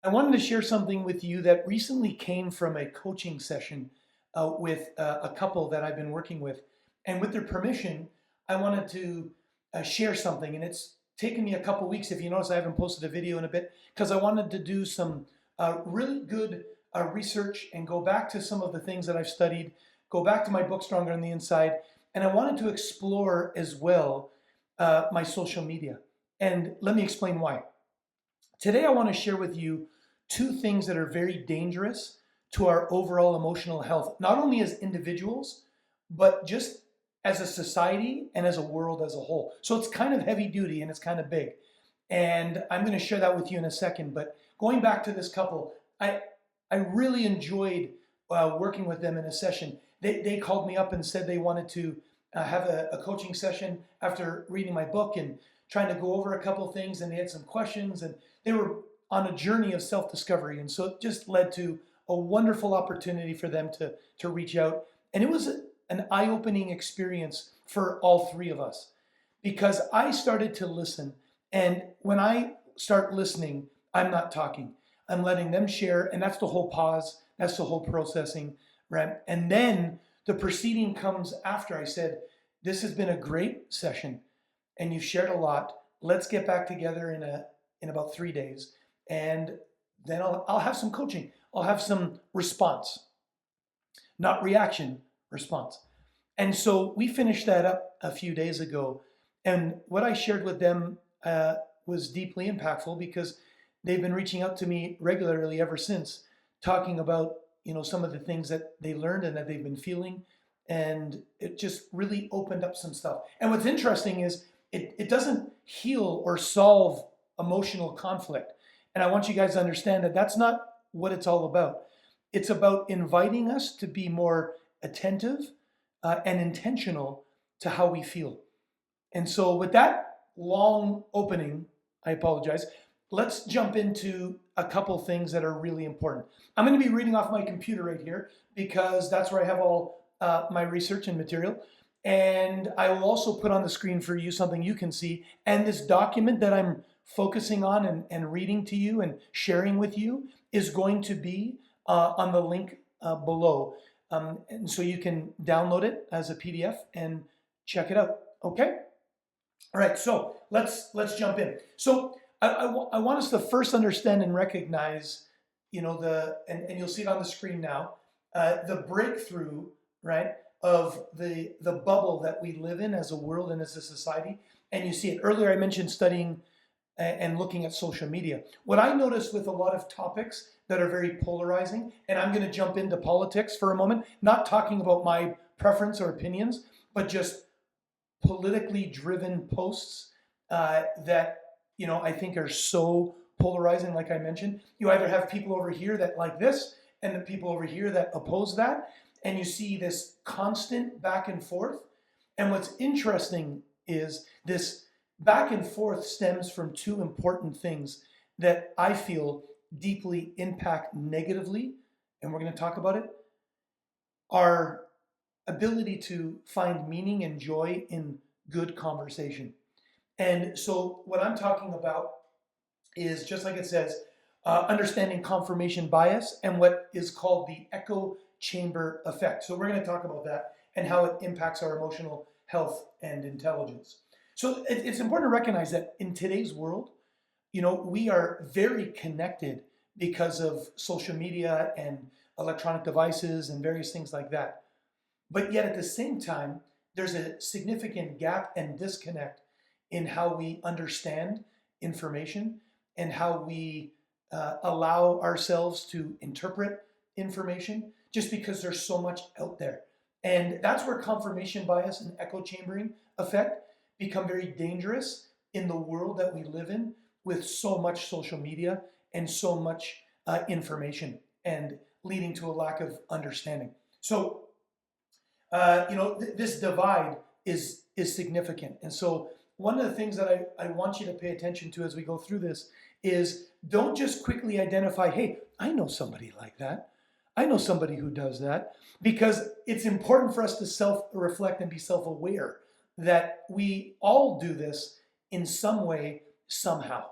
I wanted to share something with you that recently came from a coaching session with a couple that I've been working with. And with their permission, I wanted to share something. And it's taken me a couple weeks. If you notice, I haven't posted a video in a bit because I wanted to do some really good research and go back to some of the things that I've studied, go back to my book, Stronger on the Inside. And I wanted to explore as well my social media. And let me explain why. Today, I want to share with you two things that are very dangerous to our overall emotional health, not only as individuals, but just as a society and as a world as a whole. So it's kind of heavy duty and it's kind of big. And I'm going to share that with you in a second. But going back to this couple, I really enjoyed working with them in a session. They called me up and said they wanted to have a coaching session after reading my book and trying to go over a couple of things, and they had some questions, and they were on a journey of self-discovery. And so it just led to a wonderful opportunity for them to reach out. And it was an eye-opening experience for all three of us because I started to listen. And when I start listening, I'm not talking. I'm letting them share. And that's the whole pause. That's the whole processing, right? And then the proceeding comes after. I said, this has been a great session and you've shared a lot. Let's get back together in about 3 days. And then I'll have some coaching. I'll have some response, not reaction, response. And so we finished that up a few days ago. And what I shared with them was deeply impactful because they've been reaching out to me regularly ever since, talking about some of the things that they learned and that they've been feeling. And it just really opened up some stuff. And what's interesting is it doesn't heal or solve emotional conflict. And I want you guys to understand that that's not what it's all about. It's about inviting us to be more attentive and intentional to how we feel. And so with that long opening, I apologize, let's jump into a couple things that are really important. I'm going to be reading off my computer right here because that's where I have all my research and material. And I will also put on the screen for you something you can see. And this document that I'm focusing on and reading to you and sharing with you is going to be on the link below. And so you can download it as a PDF and check it out. Okay? All right, so let's jump in. So I want us to first understand and recognize, and you'll see it on the screen now, the breakthrough, right, of the bubble that we live in as a world and as a society. And you see it. Earlier I mentioned studying and looking at social media. What I notice with a lot of topics that are very polarizing, and I'm going to jump into politics for a moment, not talking about my preference or opinions, but just politically driven posts that I think are so polarizing. Like I mentioned, you either have people over here that like this and the people over here that oppose that, and you see this constant back and forth. And what's interesting is this back and forth stems from two important things that I feel deeply impact negatively, and we're going to talk about it: our ability to find meaning and joy in good conversation. And so what I'm talking about is, just like it says, understanding confirmation bias and what is called the echo chamber effect. So we're going to talk about that and how it impacts our emotional health and intelligence. So it's important to recognize that in today's world, we are very connected because of social media and electronic devices and various things like that. But yet at the same time, there's a significant gap and disconnect in how we understand information and how we allow ourselves to interpret information, just because there's so much out there. And that's where confirmation bias and echo chambering effect become very dangerous in the world that we live in, with so much social media and so much information, and leading to a lack of understanding. So this divide is significant. And so one of the things that I want you to pay attention to as we go through this is, don't just quickly identify, hey, I know somebody like that. I know somebody who does that, because it's important for us to self-reflect and be self-aware that we all do this in some way, somehow,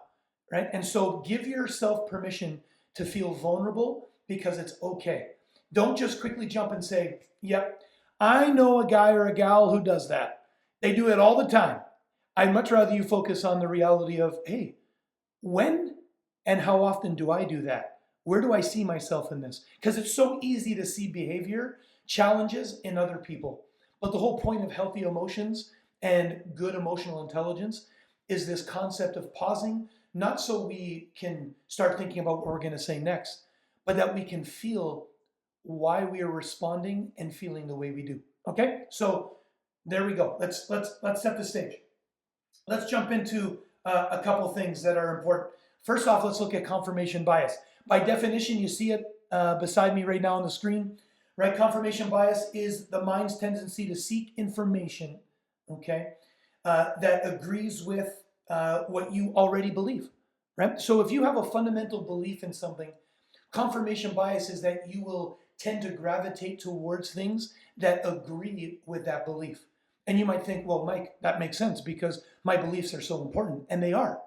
right? And so give yourself permission to feel vulnerable because it's okay. Don't just quickly jump and say, yep, I know a guy or a gal who does that. They do it all the time. I'd much rather you focus on the reality of, hey, when and how often do I do that? Where do I see myself in this? Because it's so easy to see behavior challenges in other people. But the whole point of healthy emotions and good emotional intelligence is this concept of pausing, not so we can start thinking about what we're going to say next, but that we can feel why we are responding and feeling the way we do. Okay? So there we go. Let's set the stage. Let's jump into a couple things that are important. First off, let's look at confirmation bias. By definition, you see it beside me right now on the screen, right? Confirmation bias is the mind's tendency to seek information, okay, that agrees with what you already believe, right? So if you have a fundamental belief in something, confirmation bias is that you will tend to gravitate towards things that agree with that belief. And you might think, well, Mike, that makes sense because my beliefs are so important, and they are.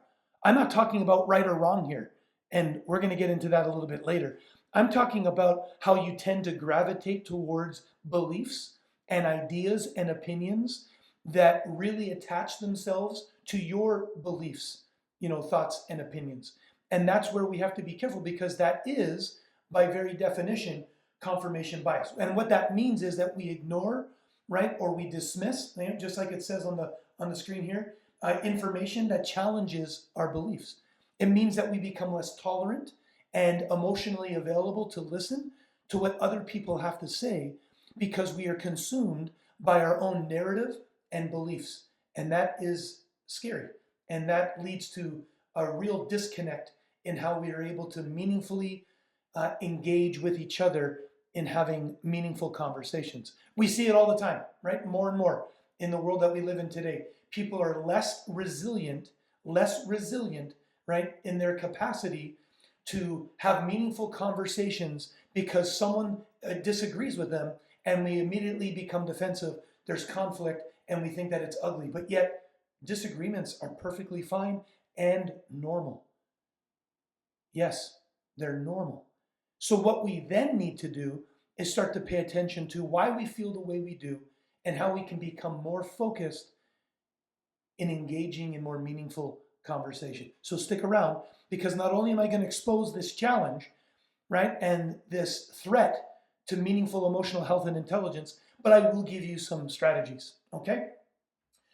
I'm not talking about right or wrong here, and we're going to get into that a little bit later. I'm talking about how you tend to gravitate towards beliefs and ideas and opinions that really attach themselves to your beliefs, thoughts and opinions. And that's where we have to be careful because that is, by very definition, confirmation bias. And what that means is that we ignore, right, or we dismiss, just like it says on the screen here, information that challenges our beliefs. It means that we become less tolerant and emotionally available to listen to what other people have to say because we are consumed by our own narrative and beliefs. And that is scary. And that leads to a real disconnect in how we are able to meaningfully engage with each other in having meaningful conversations. We see it all the time, right? More and more in the world that we live in today. People are less resilient, right, in their capacity to have meaningful conversations because someone disagrees with them and we immediately become defensive. There's conflict and we think that it's ugly, but yet disagreements are perfectly fine and normal. Yes, they're normal. So what we then need to do is start to pay attention to why we feel the way we do and how we can become more focused in engaging in more meaningful conversation. So stick around because not only am I going to expose this challenge, right, and this threat to meaningful emotional health and intelligence, but I will give you some strategies, okay?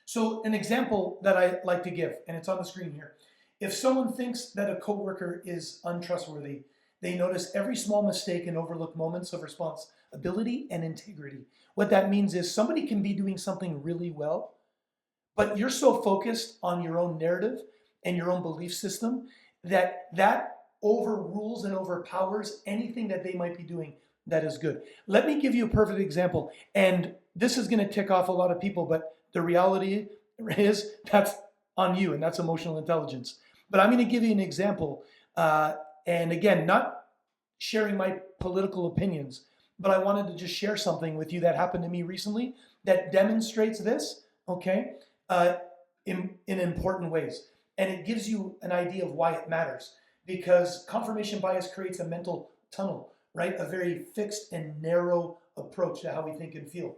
So an example that I like to give, and it's on the screen here. If someone thinks that a coworker is untrustworthy, they notice every small mistake and overlook moments of responsibility and integrity. What that means is somebody can be doing something really well, but you're so focused on your own narrative and your own belief system that overrules and overpowers anything that they might be doing that is good. Let me give you a perfect example. And this is going to tick off a lot of people, but the reality is that's on you, and that's emotional intelligence. But I'm going to give you an example. And again, not sharing my political opinions, but I wanted to just share something with you that happened to me recently that demonstrates this, okay, in important ways. And it gives you an idea of why it matters. Because confirmation bias creates a mental tunnel, right? A very fixed and narrow approach to how we think and feel.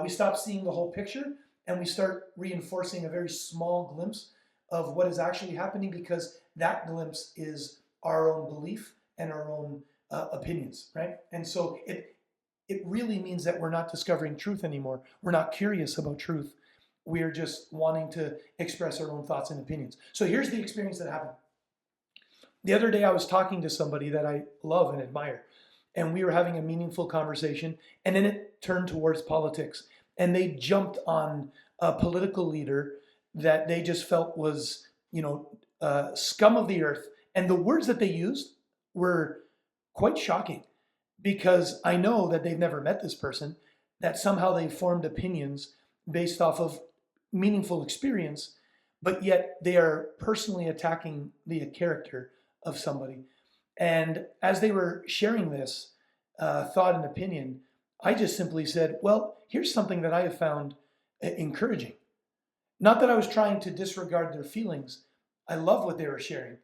We stop seeing the whole picture and we start reinforcing a very small glimpse of what is actually happening because that glimpse is our own belief and our own opinions, right? And so it really means that we're not discovering truth anymore. We're not curious about truth. We're just wanting to express our own thoughts and opinions. So here's the experience that happened. The other day I was talking to somebody that I love and admire, and we were having a meaningful conversation, and then it turned towards politics. And they jumped on a political leader that they just felt was, scum of the earth. And the words that they used were quite shocking because I know that they've never met this person, that somehow they formed opinions based off of meaningful experience, but yet they are personally attacking the character of somebody. And as they were sharing this thought and opinion, I just simply said, well, here's something that I have found encouraging. Not that I was trying to disregard their feelings. I love what they were sharing.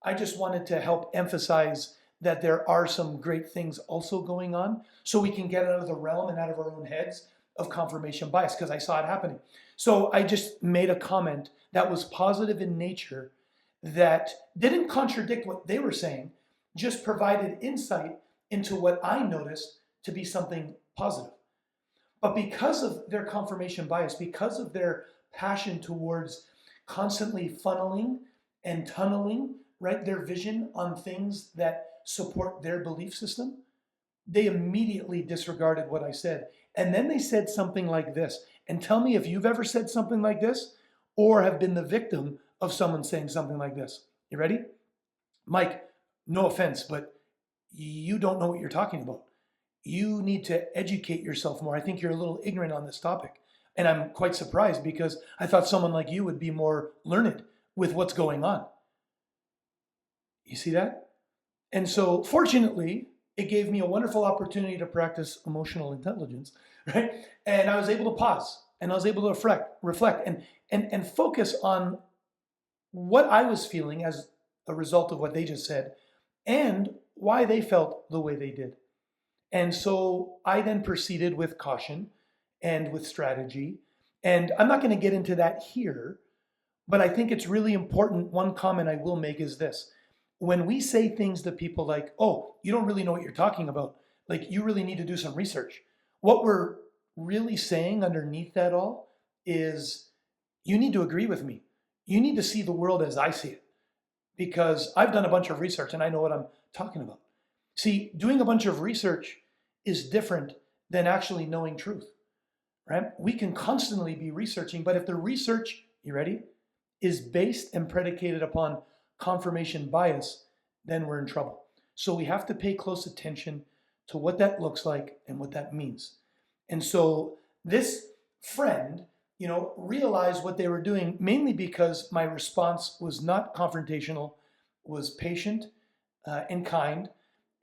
I just wanted to help emphasize that there are some great things also going on so we can get out of the realm and out of our own heads of confirmation bias, because I saw it happening. So I just made a comment that was positive in nature, that didn't contradict what they were saying, just provided insight into what I noticed to be something positive. But because of their confirmation bias, because of their passion towards constantly funneling and tunneling, right, their vision on things that support their belief system, they immediately disregarded what I said. And then they said something like this. And tell me if you've ever said something like this or have been the victim of someone saying something like this. You ready? Mike, no offense, but you don't know what you're talking about. You need to educate yourself more. I think you're a little ignorant on this topic. And I'm quite surprised because I thought someone like you would be more learned with what's going on. You see that? And so, fortunately, it gave me a wonderful opportunity to practice emotional intelligence, right? And I was able to pause and I was able to reflect and focus on what I was feeling as a result of what they just said and why they felt the way they did. And so I then proceeded with caution and with strategy. And I'm not going to get into that here, but I think it's really important. One comment I will make is this. When we say things to people like, oh, you don't really know what you're talking about, like you really need to do some research, what we're really saying underneath that all is you need to agree with me. You need to see the world as I see it, because I've done a bunch of research and I know what I'm talking about. See, doing a bunch of research is different than actually knowing truth, right? We can constantly be researching, but if the research, you ready, is based and predicated upon confirmation bias, then we're in trouble. So we have to pay close attention to what that looks like and what that means. And so this friend, realized what they were doing, mainly because my response was not confrontational, was patient and kind.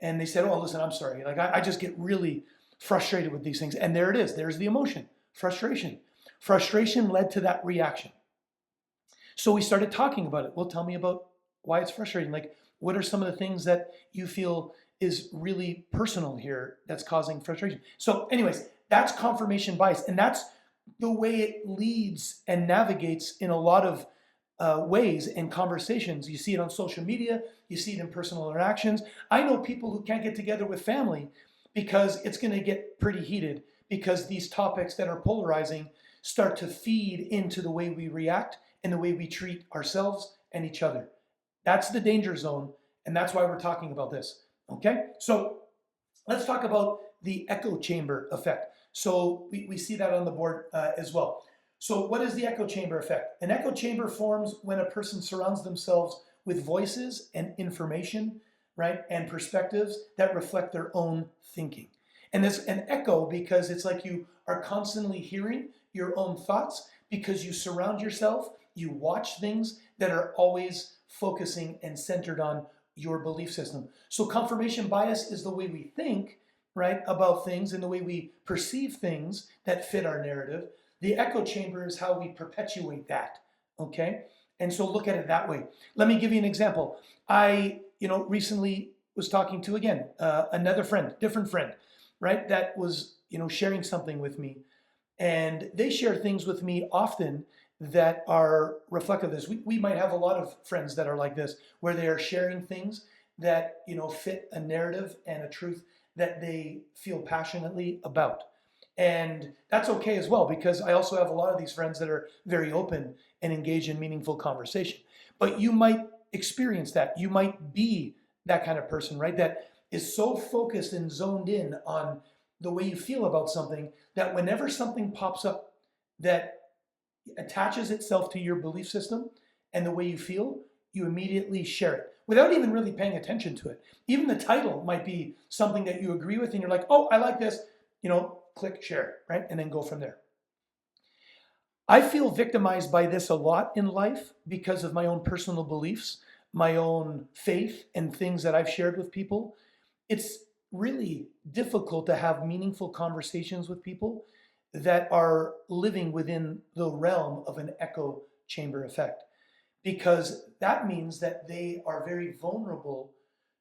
And they said, oh, listen, I'm sorry. Like, I just get really frustrated with these things. And there it is. There's the emotion, frustration. Frustration led to that reaction. So we started talking about it. Well, tell me about why it's frustrating. Like, what are some of the things that you feel is really personal here that's causing frustration? So anyways, that's confirmation bias. And that's the way it leads and navigates in a lot of ways in conversations. You see it on social media, you see it in personal interactions. I know people who can't get together with family because it's going to get pretty heated, because these topics that are polarizing start to feed into the way we react and the way we treat ourselves and each other. That's the danger zone, and that's why we're talking about this. Okay, so let's talk about the echo chamber effect. So we see that on the board as well. So what is the echo chamber effect? An echo chamber forms when a person surrounds themselves with voices and information, right, and perspectives that reflect their own thinking. And it's an echo because it's like you are constantly hearing your own thoughts, because you surround yourself, you watch things that are always focusing and centered on your belief system. So confirmation bias is the way we think, right, about things and the way we perceive things that fit our narrative. The echo chamber is how we perpetuate that, okay? And so look at it that way. Let me give you an example. I, recently was talking to, again, another friend, different friend, right, that was, sharing something with me. And they share things with me often that are reflective of this. We might have a lot of friends that are like this, where they are sharing things that, fit a narrative and a truth that they feel passionately about. And that's okay as well, because I also have a lot of these friends that are very open and engage in meaningful conversation. But you might experience that. You might be that kind of person, right? That is so focused and zoned in on the way you feel about something that whenever something pops up that attaches itself to your belief system and the way you feel, you immediately share it without even really paying attention to it. Even the title might be something that you agree with and you're like, oh, I like this, click share, right? And then go from there. I feel victimized by this a lot in life because of my own personal beliefs, my own faith, and things that I've shared with people. It's really difficult to have meaningful conversations with people that are living within the realm of an echo chamber effect. because that means that they are very vulnerable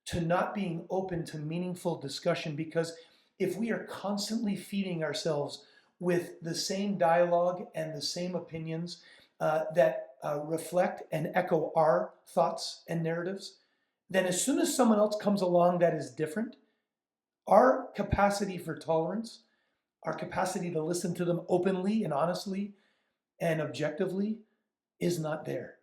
to not being open to meaningful discussion. Because if we are constantly feeding ourselves with the same dialogue and the same opinions that reflect and echo our thoughts and narratives, then as soon as someone else comes along that is different, our capacity for tolerance, our capacity to listen to them openly and honestly and objectively is not there.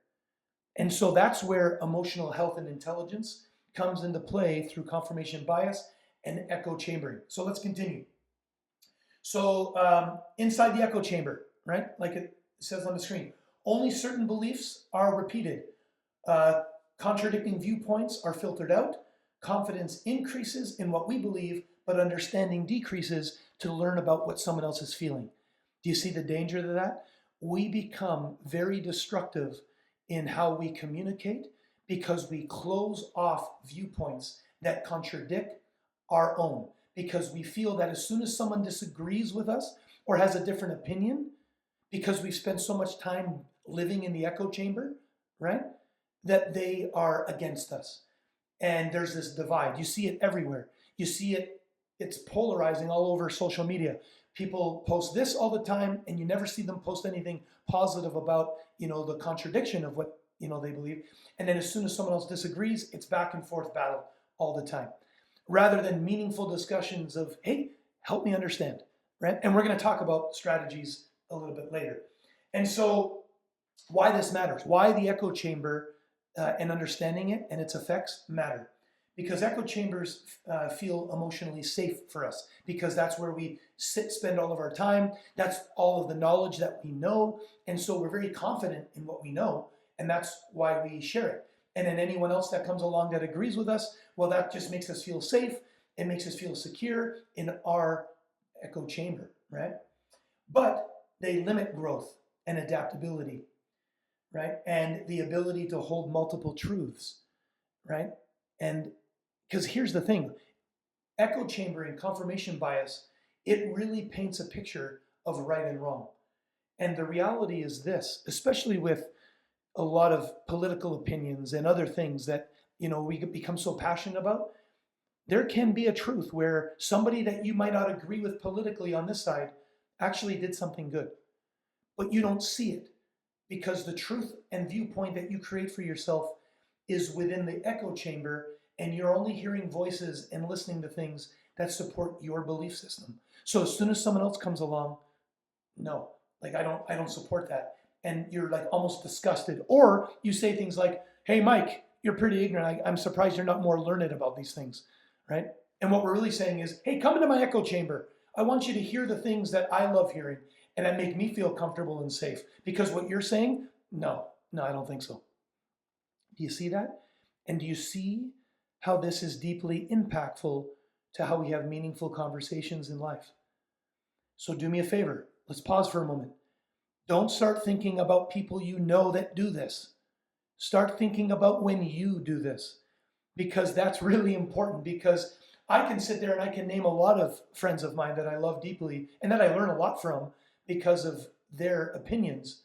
And so that's where emotional health and intelligence comes into play through confirmation bias and echo chambering. So let's continue. So inside the echo chamber, right, like it says on the screen, only certain beliefs are repeated. Contradicting viewpoints are filtered out. Confidence increases in what we believe, but understanding decreases to learn about what someone else is feeling. Do you see the danger of that? We become very destructive in how we communicate because we close off viewpoints that contradict our own. Because we feel that as soon as someone disagrees with us or has a different opinion, because we've spent so much time living in the echo chamber, right, that they are against us. And there's this divide. You see it everywhere. You see it, it's polarizing all over social media. People post this all the time, and you never see them post anything positive about, the contradiction of what, they believe. And then as soon as someone else disagrees, it's back and forth battle all the time, rather than meaningful discussions of, hey, help me understand, right? And we're going to talk about strategies a little bit later. And so why this matters, why the echo chamber and understanding it and its effects matter. Because echo chambers feel emotionally safe for us, because that's where we spend all of our time. That's all of the knowledge that we know. And so we're very confident in what we know. And that's why we share it. And then anyone else that comes along that agrees with us, well, that just makes us feel safe. It makes us feel secure in our echo chamber, right? But they limit growth and adaptability, right? And the ability to hold multiple truths, right? And because here's the thing, echo chamber and confirmation bias, it really paints a picture of right and wrong. And the reality is this, especially with a lot of political opinions and other things that, we become so passionate about, there can be a truth where somebody that you might not agree with politically on this side actually did something good, but you don't see it because the truth and viewpoint that you create for yourself is within the echo chamber, and you're only hearing voices and listening to things that support your belief system. So as soon as someone else comes along, no, like I don't support that. And you're like almost disgusted. Or you say things like, hey, Mike, you're pretty ignorant. I'm surprised you're not more learned about these things, right? And what we're really saying is, hey, come into my echo chamber. I want you to hear the things that I love hearing and that make me feel comfortable and safe. Because what you're saying, no, I don't think so. Do you see that? And do you see how this is deeply impactful to how we have meaningful conversations in life? So do me a favor. Let's pause for a moment. Don't start thinking about people you know that do this. Start thinking about when you do this, because that's really important. Because I can sit there and I can name a lot of friends of mine that I love deeply and that I learn a lot from because of their opinions,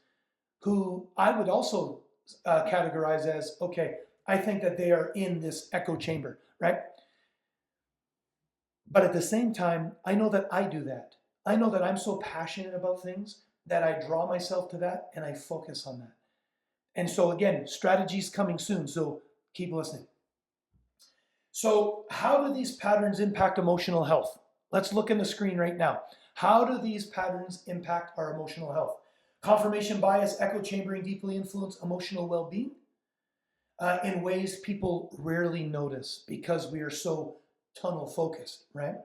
who I would also categorize as, okay, I think that they are in this echo chamber, right? But at the same time, I know that I do that. I know that I'm so passionate about things that I draw myself to that and I focus on that. And so again, strategies coming soon, so keep listening. So how do these patterns impact emotional health? Let's look in the screen right now. How do these patterns impact our emotional health? Confirmation bias, echo chambering deeply influence emotional well-being in ways people rarely notice because we are so tunnel focused, right?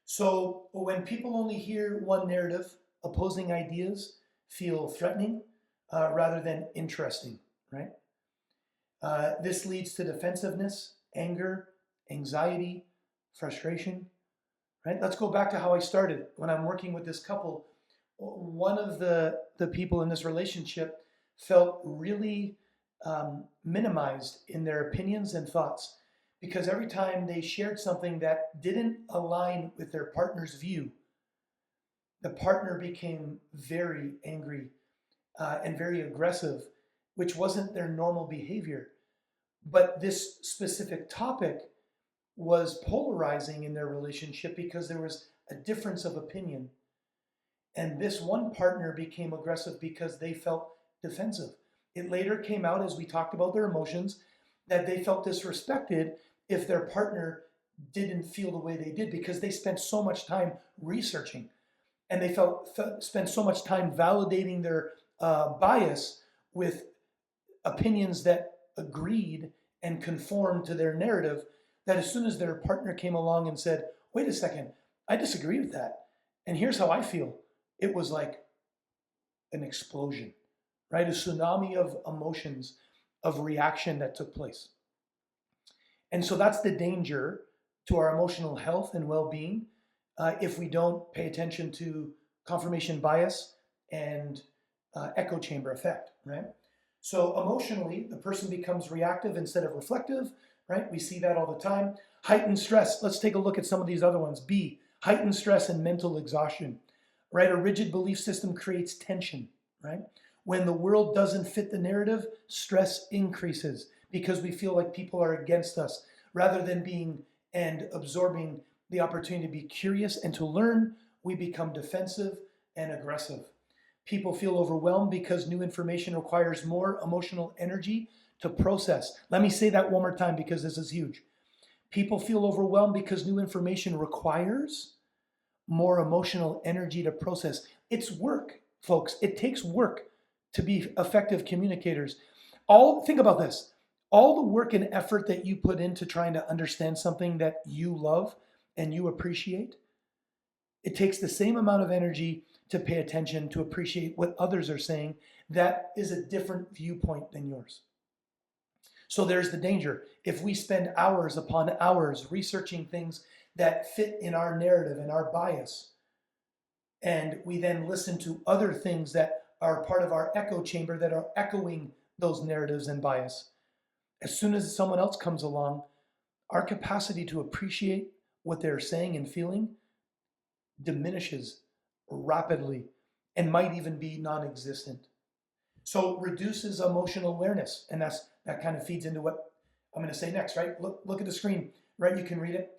So when people only hear one narrative, opposing ideas feel threatening rather than interesting, right? This leads to defensiveness, anger, anxiety, frustration, right? Let's go back to how I started. When I'm working with this couple, one of the people in this relationship felt really minimized in their opinions and thoughts, because every time they shared something that didn't align with their partner's view, the partner became very angry and very aggressive which wasn't their normal behavior. But this specific topic was polarizing in their relationship because there was a difference of opinion. And this one partner became aggressive because they felt defensive. It later came out, as we talked about their emotions, that they felt disrespected if their partner didn't feel the way they did because they spent so much time researching, and they spent so much time validating their bias with opinions that agreed and conformed to their narrative, that as soon as their partner came along and said, wait a second, I disagree with that, and here's how I feel, it was like an explosion, right? A tsunami of emotions, of reaction that took place. And so that's the danger to our emotional health and well-being if we don't pay attention to confirmation bias and echo chamber effect, right? So emotionally, the person becomes reactive instead of reflective, right? We see that all the time. Heightened stress. Let's take a look at some of these other ones. B, heightened stress and mental exhaustion, right? A rigid belief system creates tension, right? When the world doesn't fit the narrative, stress increases because we feel like people are against us. Rather than being and absorbing the opportunity to be curious and to learn, we become defensive and aggressive. People feel overwhelmed because new information requires more emotional energy to process. Let me say that one more time because this is huge. People feel overwhelmed because new information requires more emotional energy to process. It's work, folks. It takes work to be effective communicators. Think about this. All the work and effort that you put into trying to understand something that you love and you appreciate, it takes the same amount of energy to pay attention, to appreciate what others are saying that is a different viewpoint than yours. So there's the danger. If we spend hours upon hours researching things that fit in our narrative and our bias, and we then listen to other things that are part of our echo chamber that are echoing those narratives and bias, as soon as someone else comes along, our capacity to appreciate what they're saying and feeling diminishes rapidly and might even be non-existent. So it reduces emotional awareness, and that kind of feeds into what I'm going to say next, right? Look at the screen, right? You can read it.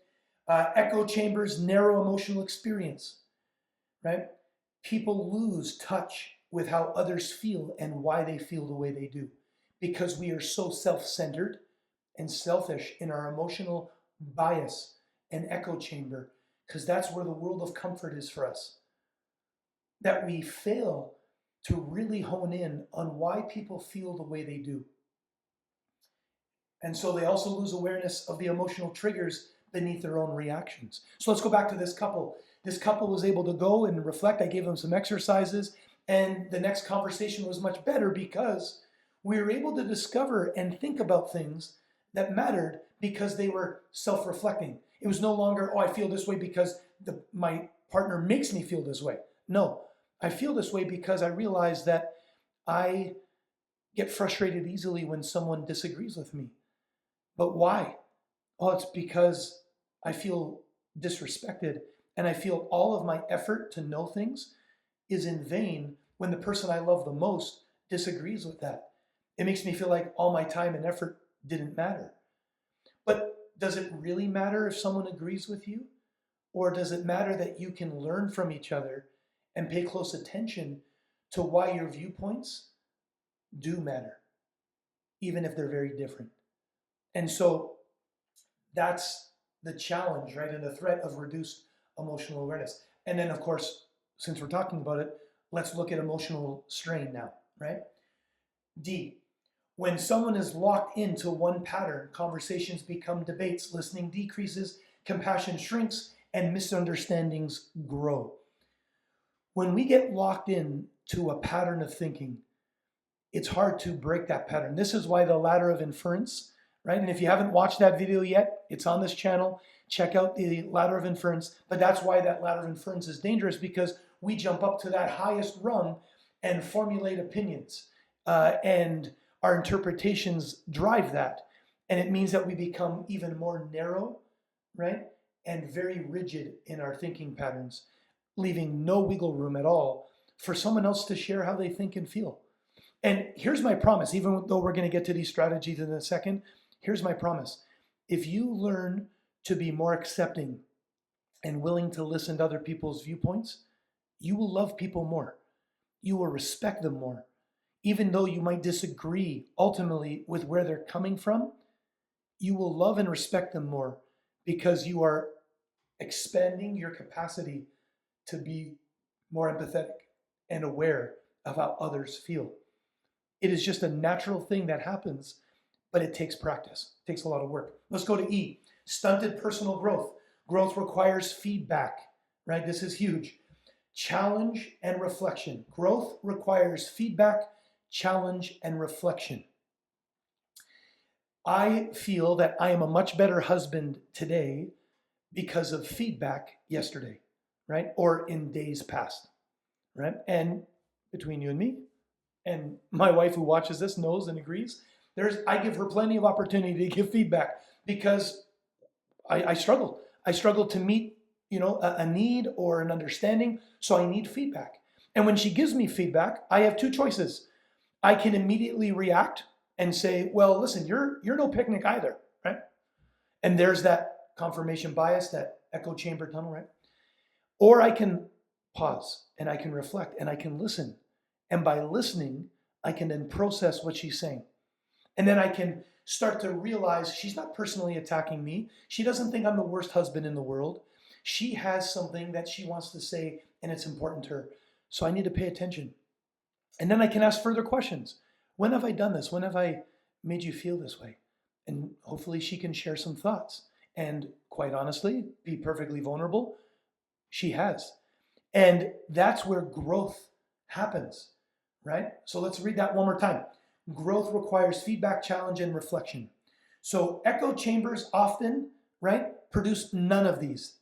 Echo chambers narrow emotional experience, right? People lose touch with how others feel and why they feel the way they do, because we are so self-centered and selfish in our emotional bias and echo chamber, because that's where the world of comfort is for us, that we fail to really hone in on why people feel the way they do. And so they also lose awareness of the emotional triggers beneath their own reactions. So let's go back to this couple. This couple was able to go and reflect. I gave them some exercises, and the next conversation was much better because we were able to discover and think about things that mattered because they were self-reflecting. It was no longer, oh, I feel this way because my partner makes me feel this way. No, I feel this way because I realize that I get frustrated easily when someone disagrees with me. But why? Oh, it's because I feel disrespected, and I feel all of my effort to know things is in vain when the person I love the most disagrees with that. It makes me feel like all my time and effort didn't matter. But does it really matter if someone agrees with you? Or does it matter that you can learn from each other and pay close attention to why your viewpoints do matter, even if they're very different? And so that's the challenge, right? And the threat of reduced emotional awareness. And then, of course, since we're talking about it, let's look at emotional strain now, right? D, when someone is locked into one pattern, conversations become debates, listening decreases, compassion shrinks, and misunderstandings grow. When we get locked in to a pattern of thinking, it's hard to break that pattern. This is why the ladder of inference, right? And if you haven't watched that video yet, it's on this channel. Check out the ladder of inference. But that's why that ladder of inference is dangerous, because we jump up to that highest rung and formulate opinions. And our interpretations drive that. And it means that we become even more narrow, right? And very rigid in our thinking patterns, leaving no wiggle room at all for someone else to share how they think and feel. And here's my promise, even though we're going to get to these strategies in a second, here's my promise. If you learn to be more accepting and willing to listen to other people's viewpoints, you will love people more. You will respect them more. Even though you might disagree ultimately with where they're coming from, you will love and respect them more because you are expanding your capacity to be more empathetic and aware of how others feel. It is just a natural thing that happens, but it takes practice. It takes a lot of work. Let's go to E, stunted personal growth. Growth requires feedback, right? This is huge. Challenge and reflection. Growth requires feedback, challenge, and reflection. I feel that I am a much better husband today because of feedback yesterday, right? Or in days past, right? And between you and me, and my wife who watches this knows and agrees, I give her plenty of opportunity to give feedback because I struggle. I struggle to meet, a need or an understanding, so I need feedback. And when she gives me feedback, I have two choices. I can immediately react and say, well, listen, you're no picnic either, right? And there's that confirmation bias, that echo chamber tunnel, right? Or I can pause and I can reflect and I can listen. And by listening, I can then process what she's saying. And then I can start to realize she's not personally attacking me. She doesn't think I'm the worst husband in the world. She has something that she wants to say and it's important to her. So I need to pay attention. And then I can ask further questions. When have I done this? When have I made you feel this way? And hopefully she can share some thoughts. And quite honestly, be perfectly vulnerable. She has. And that's where growth happens, right? So let's read that one more time. Growth requires feedback, challenge, and reflection. So echo chambers often, right, produce none of these,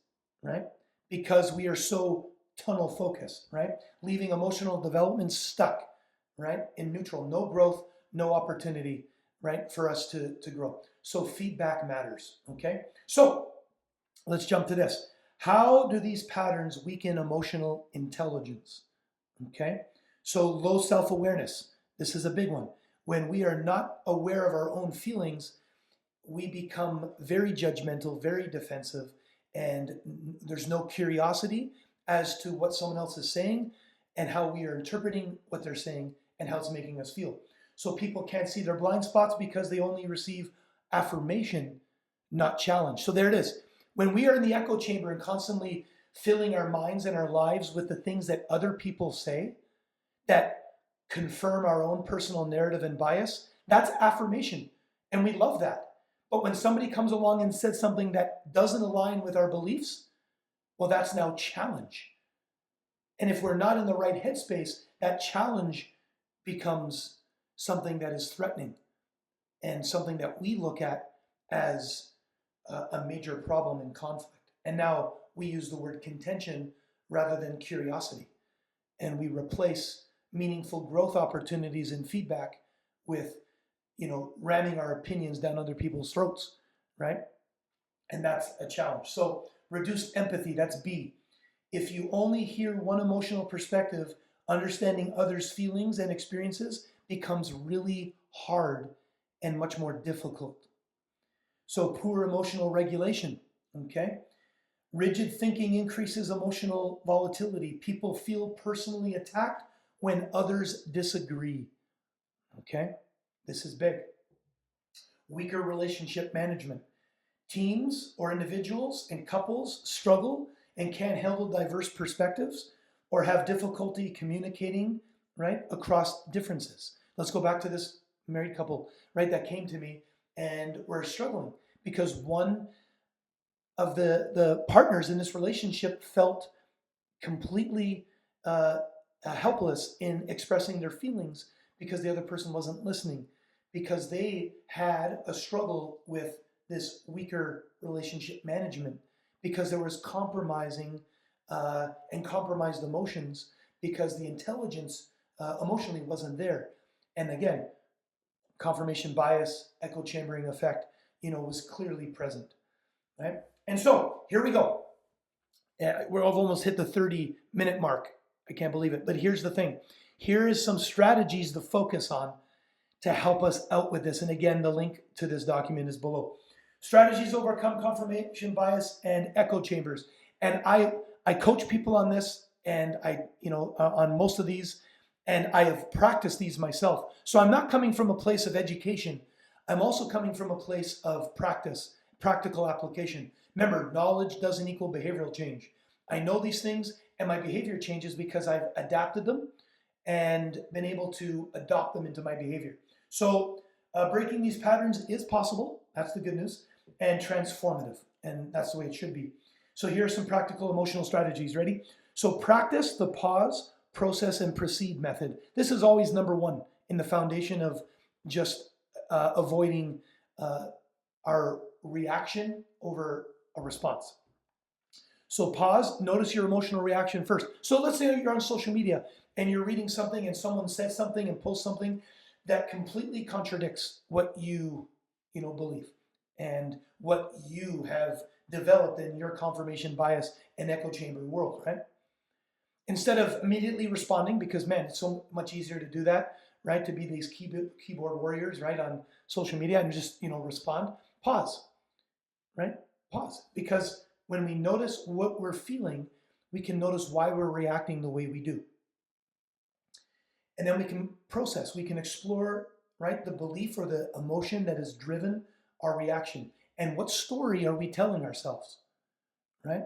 right? Because we are so tunnel focused, right? Leaving emotional development stuck, right? In neutral, no growth, no opportunity, right? For us to grow. So feedback matters, okay? So let's jump to this. How do these patterns weaken emotional intelligence? Okay? So low self-awareness. This is a big one. When we are not aware of our own feelings, we become very judgmental, very defensive, and there's no curiosity as to what someone else is saying and how we are interpreting what they're saying and how it's making us feel. So people can't see their blind spots because they only receive affirmation, not challenge. So there it is. When we are in the echo chamber and constantly filling our minds and our lives with the things that other people say that confirm our own personal narrative and bias, that's affirmation. And we love that. But when somebody comes along and says something that doesn't align with our beliefs, well, that's now challenge. And if we're not in the right headspace, that challenge becomes something that is threatening and something that we look at as a major problem in conflict. And now we use the word contention rather than curiosity. And we replace meaningful growth opportunities and feedback with, ramming our opinions down other people's throats, right? And that's a challenge. So reduced empathy, that's B. If you only hear one emotional perspective, understanding others' feelings and experiences becomes really hard and much more difficult. So poor emotional regulation, okay? Rigid thinking increases emotional volatility. People feel personally attacked when others disagree, okay? This is big. Weaker relationship management. Teams or individuals and couples struggle and can't handle diverse perspectives or have difficulty communicating, right, across differences. Let's go back to this married couple, right, that came to me and were struggling because one of the partners in this relationship felt completely helpless in expressing their feelings because the other person wasn't listening, because they had a struggle with this weaker relationship management, because there was compromising and compromised emotions because the intelligence emotionally wasn't there. And again, confirmation bias, echo chambering effect, was clearly present, right? And so here we go. We've almost hit the 30-minute mark, I can't believe it. But here's the thing. Here is some strategies to focus on to help us out with this. And again, the link to this document is below. Strategies to overcome confirmation bias and echo chambers. And I coach people on this, and on most of these, and I have practiced these myself. So I'm not coming from a place of education. I'm also coming from a place of practice, practical application. Remember, knowledge doesn't equal behavioral change. I know these things, and my behavior changes because I've adapted them and been able to adopt them into my behavior. So breaking these patterns is possible. That's the good news. And transformative. And that's the way it should be. So here are some practical emotional strategies. Ready? So practice the pause, process, and proceed method. This is always number one in the foundation of just avoiding our reaction over a response. So pause, notice your emotional reaction first. So let's say you're on social media and you're reading something and someone says something and posts something that completely contradicts what you believe and what you have developed in your confirmation bias and echo chamber world, right? Instead of immediately responding, because man, it's so much easier to do that, right? To be these keyboard warriors, right, on social media and just, respond. Pause, right? Pause. Because when we notice what we're feeling, we can notice why we're reacting the way we do. And then we can process, we can explore, right, the belief or the emotion that has driven our reaction. And what story are we telling ourselves, right?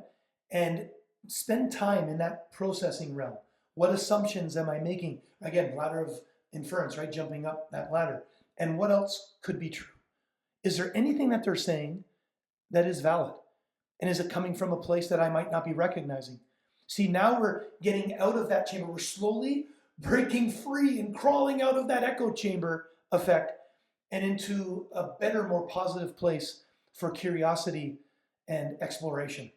And spend time in that processing realm. What assumptions am I making? Again, ladder of inference, right? Jumping up that ladder. And what else could be true? Is there anything that they're saying that is valid? And is it coming from a place that I might not be recognizing? See, now we're getting out of that chamber. We're slowly breaking free and crawling out of that echo chamber effect and into a better, more positive place for curiosity and exploration,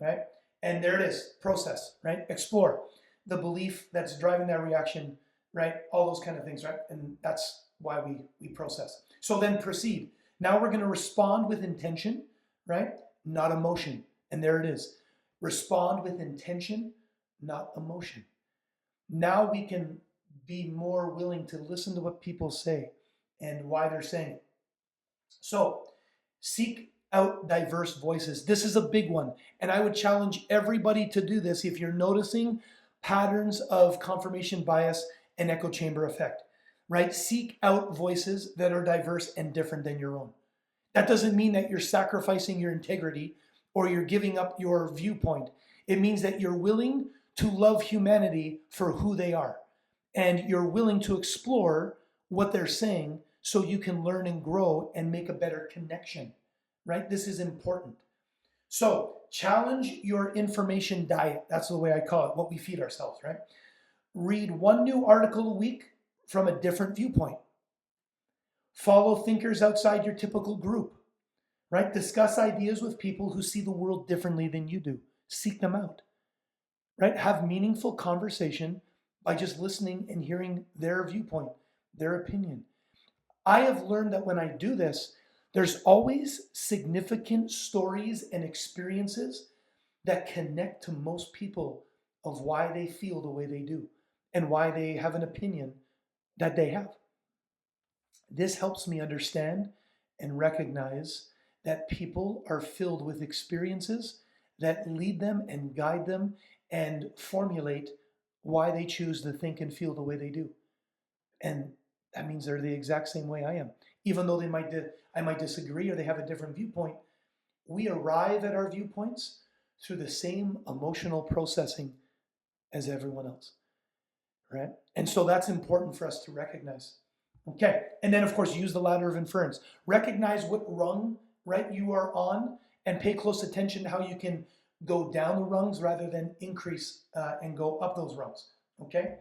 right? And there it is, process, right? Explore the belief that's driving that reaction, right? All those kind of things, right? And that's why we process. So then proceed. Now we're going to respond with intention, right? Not emotion. And there it is. Respond with intention, not emotion. Now we can be more willing to listen to what people say and why they're saying it. So seek out diverse voices. This is a big one. And I would challenge everybody to do this if you're noticing patterns of confirmation bias and echo chamber effect, right? Seek out voices that are diverse and different than your own. That doesn't mean that you're sacrificing your integrity or you're giving up your viewpoint. It means that you're willing to love humanity for who they are. And you're willing to explore what they're saying so you can learn and grow and make a better connection, right? This is important. So challenge your information diet. That's the way I call it, what we feed ourselves, right? Read one new article a week from a different viewpoint. Follow thinkers outside your typical group, right? Discuss ideas with people who see the world differently than you do. Seek them out, right? Have meaningful conversation by just listening and hearing their viewpoint, their opinion. I have learned that when I do this, there's always significant stories and experiences that connect to most people of why they feel the way they do and why they have an opinion that they have. This helps me understand and recognize that people are filled with experiences that lead them and guide them and formulate why they choose to think and feel the way they do. And that means they're the exact same way I am. Even though I might disagree or they have a different viewpoint, we arrive at our viewpoints through the same emotional processing as everyone else, right? And so that's important for us to recognize. Okay, and then of course use the ladder of inference. Recognize what rung, right, you are on, and pay close attention to how you can go down the rungs rather than increase and go up those rungs, okay?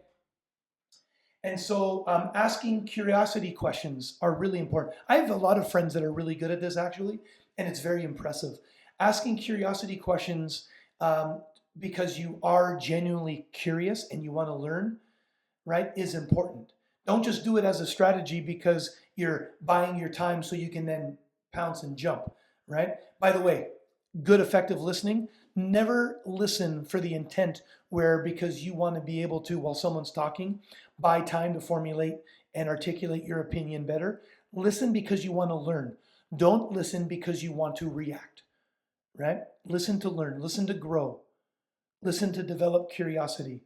And so asking curiosity questions are really important. I have a lot of friends that are really good at this actually, and it's very impressive. Asking curiosity questions because you are genuinely curious and you want to learn, right, is important. Don't just do it as a strategy because you're buying your time so you can then pounce and jump, right? By the way, good effective listening Never listen for the intent where because you want to be able to, while someone's talking, buy time to formulate and articulate your opinion better. Listen because you want to learn. Don't listen because you want to react, right? Listen to learn, listen to grow, listen to develop curiosity.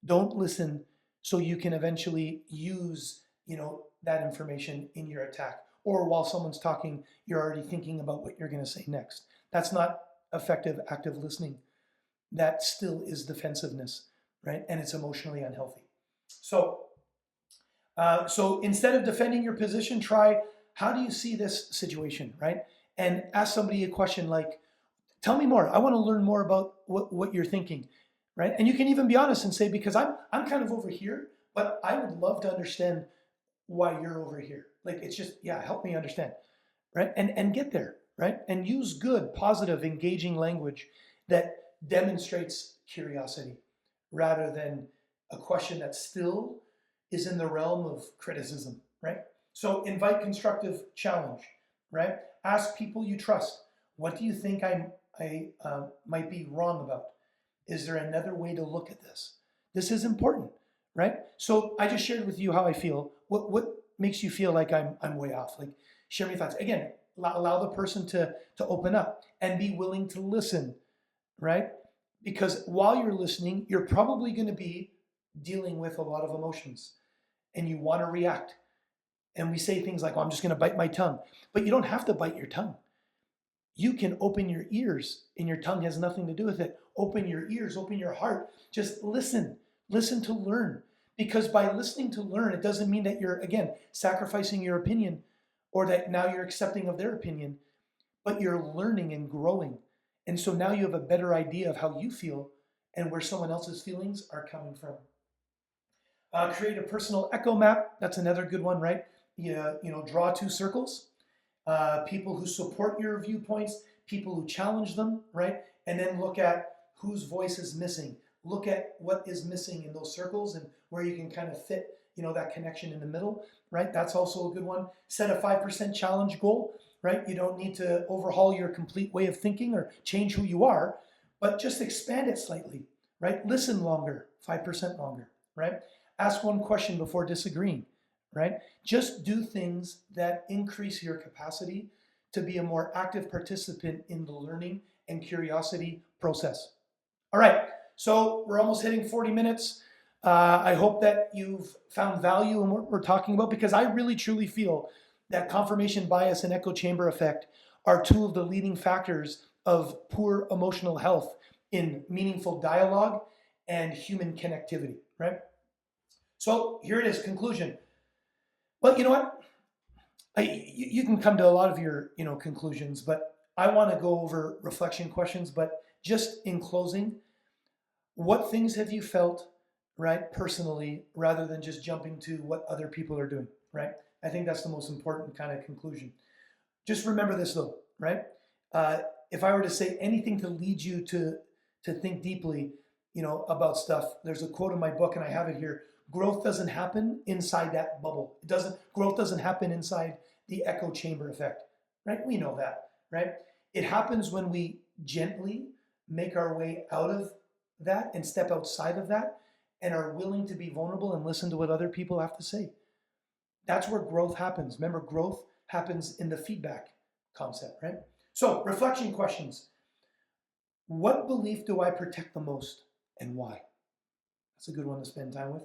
Don't listen so you can eventually use, that information in your attack. Or while someone's talking, you're already thinking about what you're going to say next. That's not effective active listening. That still is defensiveness, right? And it's emotionally unhealthy. So instead of defending your position, try, how do you see this situation, right? And ask somebody a question like, tell me more. I want to learn more about what you're thinking, right? And you can even be honest and say, because I'm kind of over here, but I would love to understand why you're over here. Like, it's just, yeah, help me understand, right? And get there, right? And use good, positive, engaging language that demonstrates curiosity rather than a question that still is in the realm of criticism, right? So invite constructive challenge, right? Ask people you trust, what do you think I might be wrong about? Is there another way to look at this? This is important, right? So I just shared with you how I feel. What makes you feel like I'm way off? Like, share me thoughts. Again, allow the person to open up and be willing to listen, right? Because while you're listening, you're probably going to be dealing with a lot of emotions and you want to react. And we say things like, oh, I'm just going to bite my tongue. But you don't have to bite your tongue. You can open your ears, and your tongue has nothing to do with it. Open your ears, open your heart. Just listen. Listen to learn. Because by listening to learn, it doesn't mean that you're, again, sacrificing your opinion or that now you're accepting of their opinion, but you're learning and growing. And so now you have a better idea of how you feel and where someone else's feelings are coming from. Create a personal echo map. That's another good one, right? Draw two circles. People who support your viewpoints, people who challenge them, right? And then look at whose voice is missing. Look at what is missing in those circles and where you can kind of fit, that connection in the middle, right? That's also a good one. Set a 5% challenge goal, right? You don't need to overhaul your complete way of thinking or change who you are, but just expand it slightly, right? Listen longer, 5% longer, right? Ask one question before disagreeing, right? Just do things that increase your capacity to be a more active participant in the learning and curiosity process. All right, so we're almost hitting 40 minutes. I hope that you've found value in what we're talking about, because I really truly feel that confirmation bias and echo chamber effect are two of the leading factors of poor emotional health in meaningful dialogue and human connectivity, right? So here it is, conclusion. Well, you know what? You can come to a lot of your conclusions, but I want to go over reflection questions. But just in closing, what things have you felt, right, personally, rather than just jumping to what other people are doing, right? I think that's the most important kind of conclusion. Just remember this though, right? If I were to say anything to lead you to think deeply, about stuff, there's a quote in my book, and I have it here. Growth doesn't happen inside that bubble. Growth doesn't happen inside the echo chamber effect, right? We know that, right? It happens when we gently make our way out of that and step outside of that and are willing to be vulnerable and listen to what other people have to say. That's where growth happens. Remember, growth happens in the feedback concept, right? So, reflection questions. What belief do I protect the most and why? That's a good one to spend time with.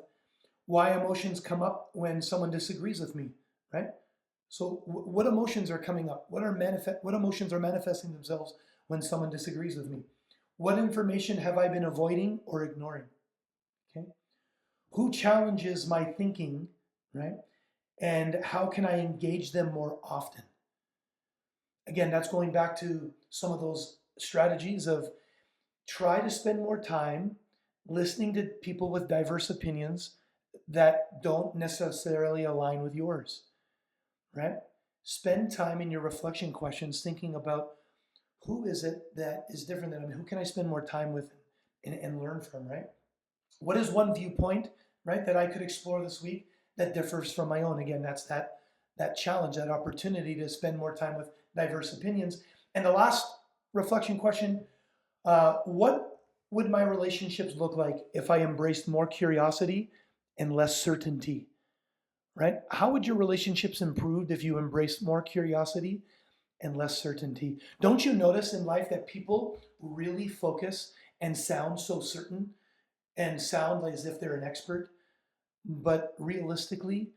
Why emotions come up when someone disagrees with me, right? So what emotions are coming up? What emotions are manifesting themselves when someone disagrees with me? What information have I been avoiding or ignoring? Okay. Who challenges my thinking, right? And how can I engage them more often? Again, that's going back to some of those strategies of try to spend more time listening to people with diverse opinions that don't necessarily align with yours, right? Spend time in your reflection questions thinking about who is it that is different than me? Who can I spend more time with and learn from, right? What is one viewpoint, right, that I could explore this week that differs from my own? Again, that's that challenge, that opportunity to spend more time with diverse opinions. And the last reflection question, What would my relationships look like if I embraced more curiosity and less certainty? Right? How would your relationships improve if you embraced more curiosity and less certainty? Don't you notice in life that people really focus and sound so certain and sound as if they're an expert? But realistically,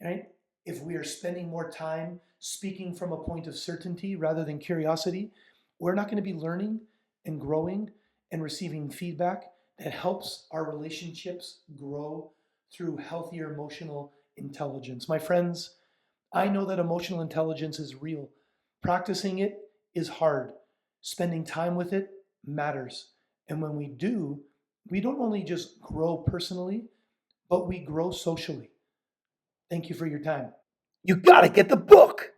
right, if we are spending more time speaking from a point of certainty rather than curiosity, we're not going to be learning and growing and receiving feedback that helps our relationships grow through healthier emotional intelligence. My friends, I know that emotional intelligence is real. Practicing it is hard. Spending time with it matters. And when we do, we don't only just grow personally, but we grow socially. Thank you for your time. You got to get the book.